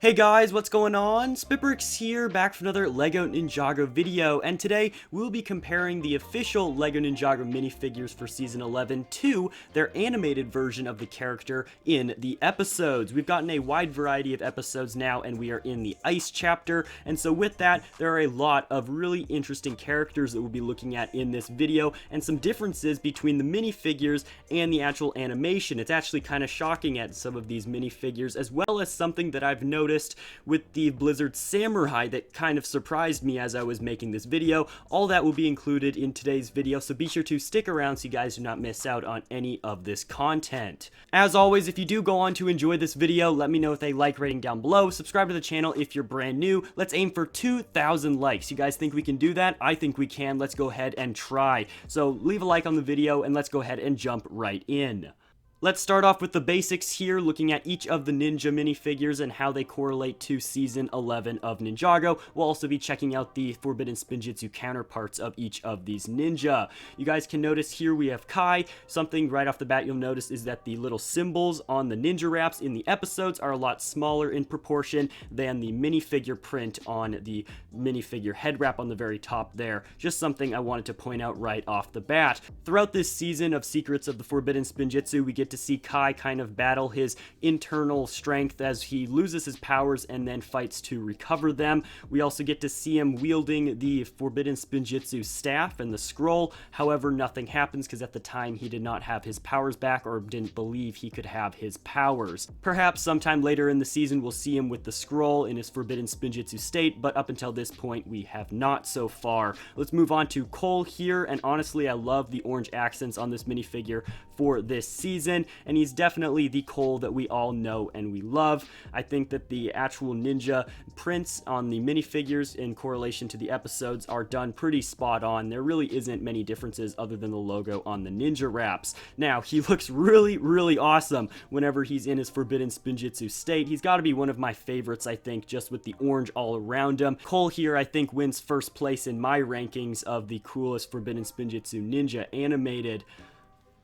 Hey guys, what's going on? SpitBrix here, back for another LEGO Ninjago video, and today we'll be comparing the official LEGO Ninjago minifigures for Season 11 to their animated version of the character in the episodes. We've gotten a wide variety of episodes now, and we are in the Ice chapter, and so with that, there are a lot of really interesting characters that we'll be looking at in this video, and some differences between the minifigures and the actual animation. It's actually kind of shocking at some of these minifigures, as well as something that I've noticed with the Blizzard Samurai that kind of surprised me as I was making this video. All that will be included in today's video, so be sure to stick around so you guys do not miss out on any of this content. As always, if you do go on to enjoy this video, let me know with a like rating down below. Subscribe to the channel if you're brand new. Let's aim for 2,000 likes. You guys think we can do that? I think we can. Let's go ahead and try. So leave a like on the video and let's go ahead and jump right in. Let's start off with the basics here, looking at each of the ninja minifigures and how they correlate to Season 11 of Ninjago. We'll also be checking out the Forbidden Spinjitzu counterparts of each of these ninja. You guys can notice here we have Kai. Something right off the bat you'll notice is that the little symbols on the ninja wraps in the episodes are a lot smaller in proportion than the minifigure print on the minifigure head wrap on the very top there. Just something I wanted to point out right off the bat. Throughout this season of Secrets of the Forbidden Spinjitzu, we get to see Kai kind of battle his internal strength as he loses his powers and then fights to recover them. We also get to see him wielding the Forbidden Spinjitzu staff and the scroll. However, nothing happens because at the time he did not have his powers back, or didn't believe he could have his powers. Perhaps sometime later in the season we'll see him with the scroll in his Forbidden Spinjitzu state, but up until this point we have not so far. Let's move on to Cole here, and honestly I love the orange accents on this minifigure for this season, and he's definitely the Cole that we all know and we love. I think that the actual ninja prints on the minifigures in correlation to the episodes are done pretty spot on. There really isn't many differences other than the logo on the ninja wraps. Now, he looks really awesome whenever he's in his Forbidden Spinjitzu state. He's got to be one of my favorites, I think, just with the orange all around him. Cole here, I think, wins first place in my rankings of the coolest Forbidden Spinjitzu ninja animated.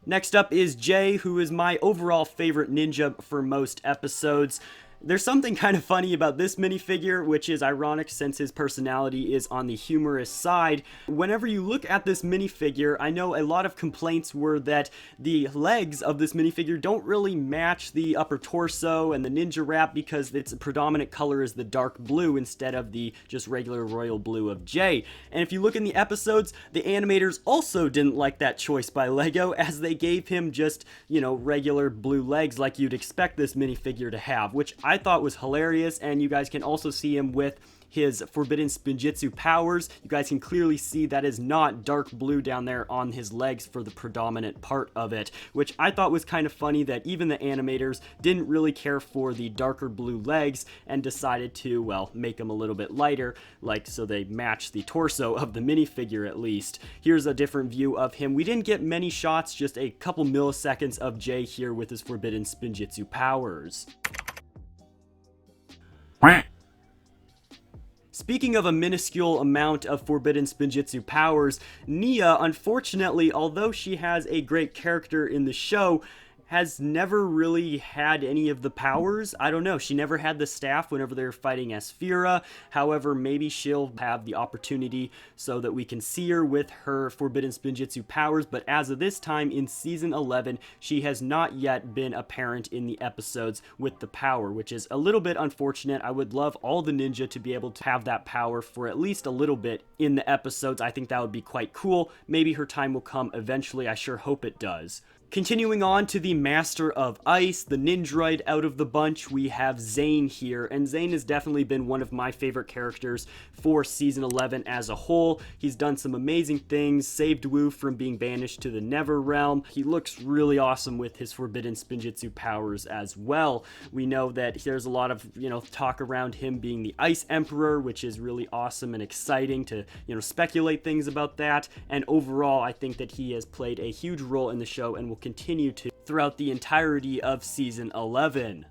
Next up is Jay, who is my overall favorite ninja for most episodes. There's something kind of funny about this minifigure, which is ironic since his personality is on the humorous side. Whenever you look at this minifigure, I know a lot of complaints were that the legs of this minifigure don't really match the upper torso and the ninja wrap because its predominant color is the dark blue instead of the just regular royal blue of Jay. And if you look in the episodes, the animators also didn't like that choice by LEGO, as they gave him just, you know, regular blue legs like you'd expect this minifigure to have, which I thought was hilarious. And you guys can also see him with his Forbidden Spinjitzu powers. You guys can clearly see that is not dark blue down there on his legs for the predominant part of it, which I thought was kind of funny that even the animators didn't really care for the darker blue legs and decided to, well, make them a little bit lighter, like so they match the torso of the minifigure at least. Here's a different view of him. We didn't get many shots, just a couple milliseconds of Jay here with his Forbidden Spinjitzu powers. Speaking of a minuscule amount of Forbidden Spinjitzu powers, Nia, unfortunately, although she has a great character in the show, has never really had any of the powers. I don't know, she never had the staff whenever they were fighting Asphira. However, maybe she'll have the opportunity so that we can see her with her Forbidden Spinjitzu powers, but as of this time in Season 11, she has not yet been apparent in the episodes with the power, which is a little bit unfortunate. I would love all the ninja to be able to have that power for at least a little bit in the episodes. I think that would be quite cool. Maybe her time will come eventually. I sure hope it does. Continuing on to the Master of Ice, the Nindroid out of the bunch, we have ZANE here, and ZANE has definitely been one of my favorite characters for Season 11 as a whole. He's done some amazing things, saved Wu from being banished to the Never Realm. He looks really awesome with his Forbidden Spinjitzu powers as well. We know that there's a lot of, talk around him being the Ice Emperor, which is really awesome and exciting to, speculate things about that, and overall, I think that he has played a huge role in the show and will continue to throughout the entirety of Season 11.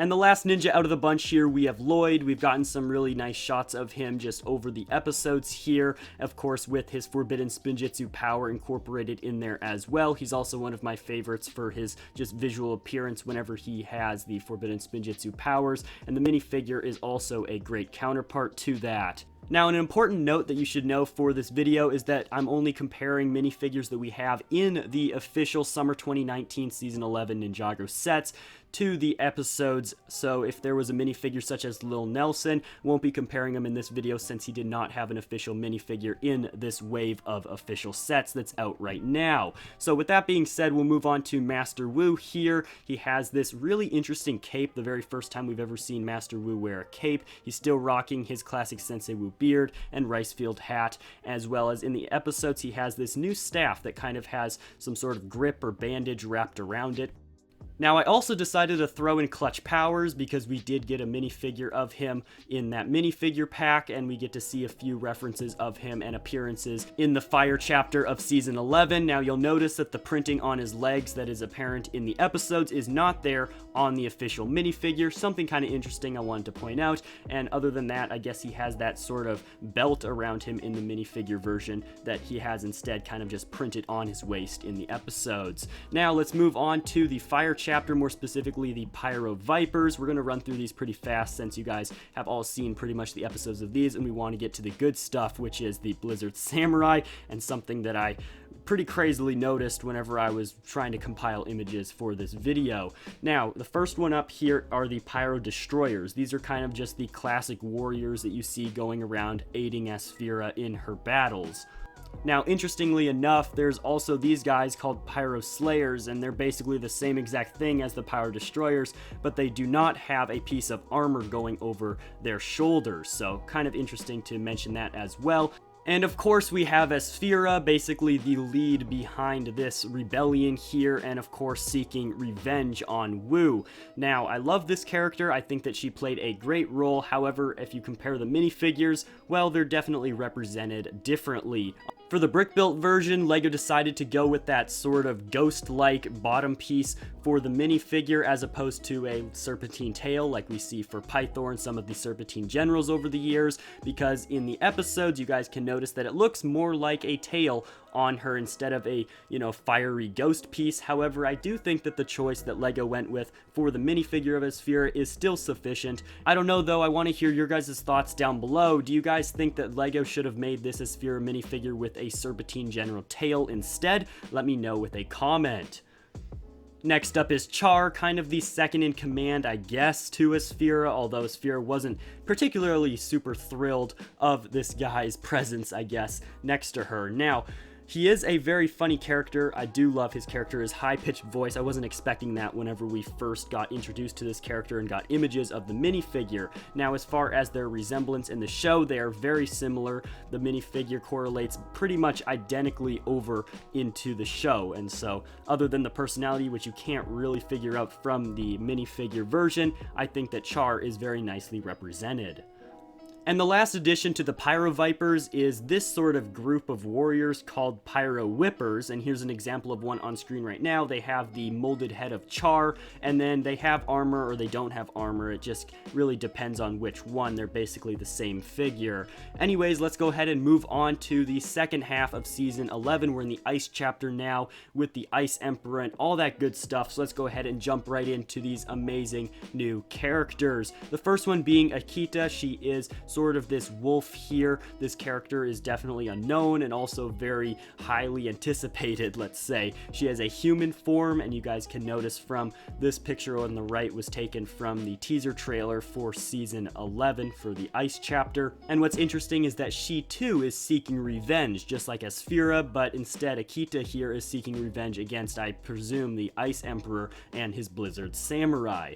And the last ninja out of the bunch here, we have LLOYD. We've gotten some really nice shots of him just over the episodes here, of course with his Forbidden Spinjitzu power incorporated in there as well. He's also one of my favorites for his just visual appearance whenever he has the Forbidden Spinjitzu powers, and the minifigure is also a great counterpart to that. Now, an important note that you should know for this video is that I'm only comparing minifigures that we have in the official Summer 2019 Season 11 Ninjago sets to the episodes, so if there was a minifigure such as Lil Nelson, won't be comparing him in this video since he did not have an official minifigure in this wave of official sets that's out right now. So with that being said, we'll move on to Master Wu here. He has this really interesting cape, the very first time we've ever seen Master Wu wear a cape. He's still rocking his classic Sensei Wu beard and rice field hat, as well as in the episodes he has this new staff that kind of has some sort of grip or bandage wrapped around it. Now, I also decided to throw in clutch powers because we did get a minifigure of him in that minifigure pack, and we get to see a few references of him and appearances in the fire chapter of Season 11. Now, you'll notice that the printing on his legs that is apparent in the episodes is not there on the official minifigure. Something kind of interesting I wanted to point out, and other than that, I guess he has that sort of belt around him in the minifigure version that he has instead kind of just printed on his waist in the episodes. Now, let's move on to the fire chapter, more specifically the PYRO Vipers. We're going to run through these pretty fast since you guys have all seen pretty much the episodes of these, and we want to get to the good stuff, which is the Blizzard Samurai, and something that I pretty crazily noticed whenever I was trying to compile images for this video. Now, the first one up here are the Pyro Destroyers. These are kind of just the classic warriors that you see going around aiding Asphira in her battles. Now, interestingly enough, there's also these guys called Pyro Slayers, and they're basically the same exact thing as the Pyro Destroyers, but they do not have a piece of armor going over their shoulders, so kind of interesting to mention that as well. And of course we have Asphira, basically the lead behind this rebellion here, and of course seeking revenge on Wu. Now, I love this character. I think that she played a great role. However, if you compare the minifigures, well, they're definitely represented differently. For the brick-built version, LEGO decided to go with that sort of ghost-like bottom piece for the minifigure as opposed to a serpentine tail like we see for Pythor and some of the serpentine generals over the years, because in the episodes you guys can notice that it looks more like a tail on her instead of a, fiery ghost piece. However, I do think that the choice that LEGO went with for the minifigure of Asphira is still sufficient. I don't know though, I want to hear your guys' thoughts down below. Do you guys think that LEGO should have made this Asphira minifigure with a serpentine general tail instead? Let me know with a comment. Next up is CHAR, kind of the second in command, I guess, to Asphira, although Asphira wasn't particularly super thrilled of this guy's presence, I guess, next to her. Now, he is a very funny character. I do love his character, his high-pitched voice. I wasn't expecting that whenever we first got introduced to this character and got images of the minifigure. Now, as far as their resemblance in the show, they are very similar. The minifigure correlates pretty much identically over into the show, and so other than the personality, which you can't really figure out from the minifigure version, I think that CHAR is very nicely represented. And the last addition to the Pyro Vipers is this sort of group of warriors called Pyro Whippers, and here's an example of one on screen right now. They have the molded head of CHAR, and then they have armor or they don't have armor. It just really depends on which one. They're basically the same figure. Anyways, let's go ahead and move on to the second half of Season 11. We're in the Ice chapter now with the Ice Emperor and all that good stuff, so let's go ahead and jump right into these amazing new characters. The first one being AKITA. She is sort of this wolf here. This character is definitely unknown and also very highly anticipated, let's say. She has a human form, and you guys can notice from this picture on the right was taken from the teaser trailer for Season 11 for the Ice chapter. And what's interesting is that she too is seeking revenge, just like Asphira, but instead AKITA here is seeking revenge against, I presume, the Ice Emperor and his Blizzard Samurai.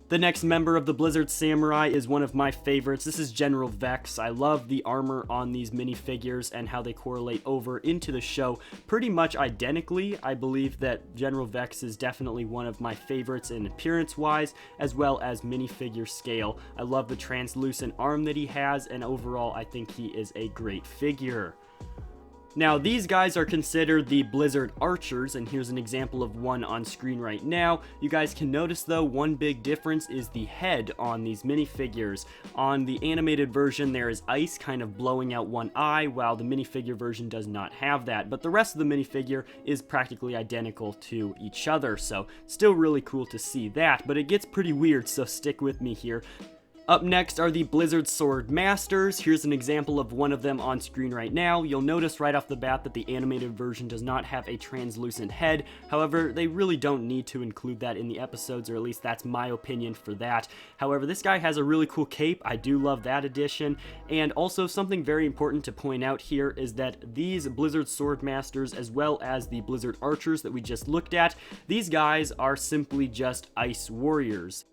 The next member of the Blizzard Samurai is one of my favorites. This is General Vex. I love the armor on these minifigures and how they correlate over into the show pretty much identically. I believe that General Vex is definitely one of my favorites in appearance-wise, as well as minifigure scale. I love the translucent arm that he has, and overall I think he is a great figure. Now, these guys are considered the Blizzard Archers, and here's an example of one on screen right now. You guys can notice, though, one big difference is the head on these minifigures. On the animated version, there is ice kind of blowing out one eye, while the minifigure version does not have that. But the rest of the minifigure is practically identical to each other, so still really cool to see that. But it gets pretty weird, so stick with me here. Up next are the Blizzard Sword Masters. Here's an example of one of them on screen right now. You'll notice right off the bat that the animated version does not have a translucent head. However, they really don't need to include that in the episodes, or at least that's my opinion for that. However, this guy has a really cool cape. I do love that addition. And also something very important to point out here is that these Blizzard Sword Masters, as well as the Blizzard Archers that we just looked at, these guys are simply just Ice Warriors.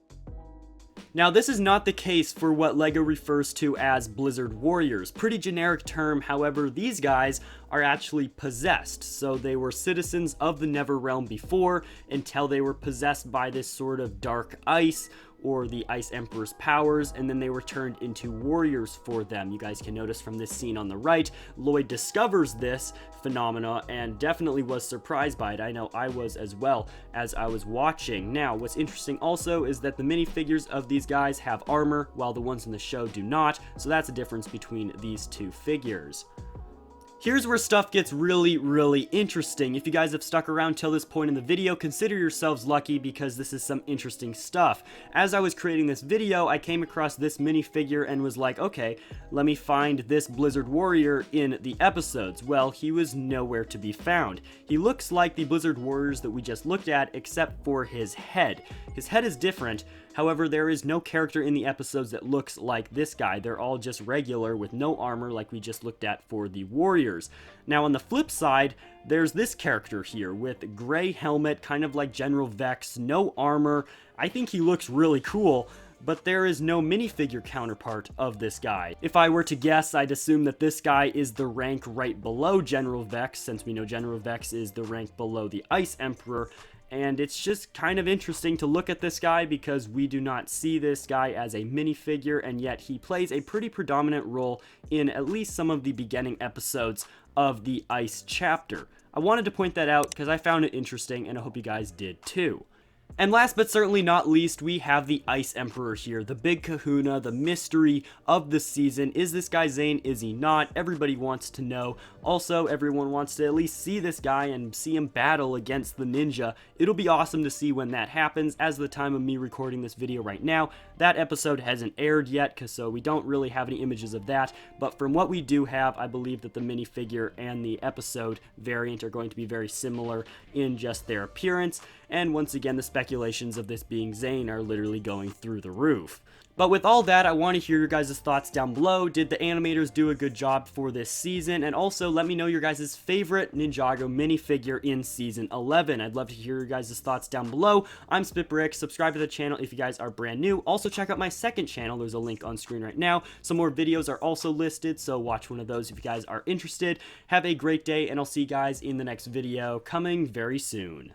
Now, this is not the case for what LEGO refers to as Blizzard Warriors. Pretty generic term, however, these guys are actually possessed. So they were citizens of the Netherrealm before, until they were possessed by this sort of dark ice, or the Ice Emperor's powers, and then they were turned into warriors for them. You guys can notice from this scene on the right, Lloyd discovers this phenomena and definitely was surprised by it. I know I was as well as I was watching. Now, what's interesting also is that the minifigures of these guys have armor, while the ones in the show do not, so that's a difference between these two figures. Here's where stuff gets really interesting. If you guys have stuck around till this point in the video, consider yourselves lucky because this is some interesting stuff. As I was creating this video, I came across this minifigure and was like, okay, let me find this Blizzard Warrior in the episodes. Well, he was nowhere to be found. He looks like the Blizzard Warriors that we just looked at, except for his head. His head is different. However, there is no character in the episodes that looks like this guy. They're all just regular with no armor like we just looked at for the Warriors. Now, on the flip side, there's this character here with gray helmet, kind of like General Vex, no armor. I think he looks really cool, but there is no minifigure counterpart of this guy. If I were to guess, I'd assume that this guy is the rank right below General Vex, since we know General Vex is the rank below the Ice Emperor. And it's just kind of interesting to look at this guy because we do not see this guy as a minifigure, and yet he plays a pretty predominant role in at least some of the beginning episodes of the Ice chapter. I wanted to point that out because I found it interesting, and I hope you guys did too. And last but certainly not least, we have the Ice Emperor here, the big kahuna, the mystery of the season. Is this guy ZANE? Is he not? Everybody wants to know. Also, everyone wants to at least see this guy and see him battle against the ninja. It'll be awesome to see when that happens. As of the time of me recording this video right now, that episode hasn't aired yet, so we don't really have any images of that. But from what we do have, I believe that the minifigure and the episode variant are going to be very similar in just their appearance. And once again, the speculations of this being ZANE are literally going through the roof. But with all that, I want to hear your guys' thoughts down below. Did the animators do a good job for this season? And also, let me know your guys' favorite Ninjago minifigure in Season 11. I'd love to hear your guys' thoughts down below. I'm SpitBrix. Subscribe to the channel if you guys are brand new. Also, check out my second channel. There's a link on screen right now. Some more videos are also listed, so watch one of those if you guys are interested. Have a great day, and I'll see you guys in the next video coming very soon.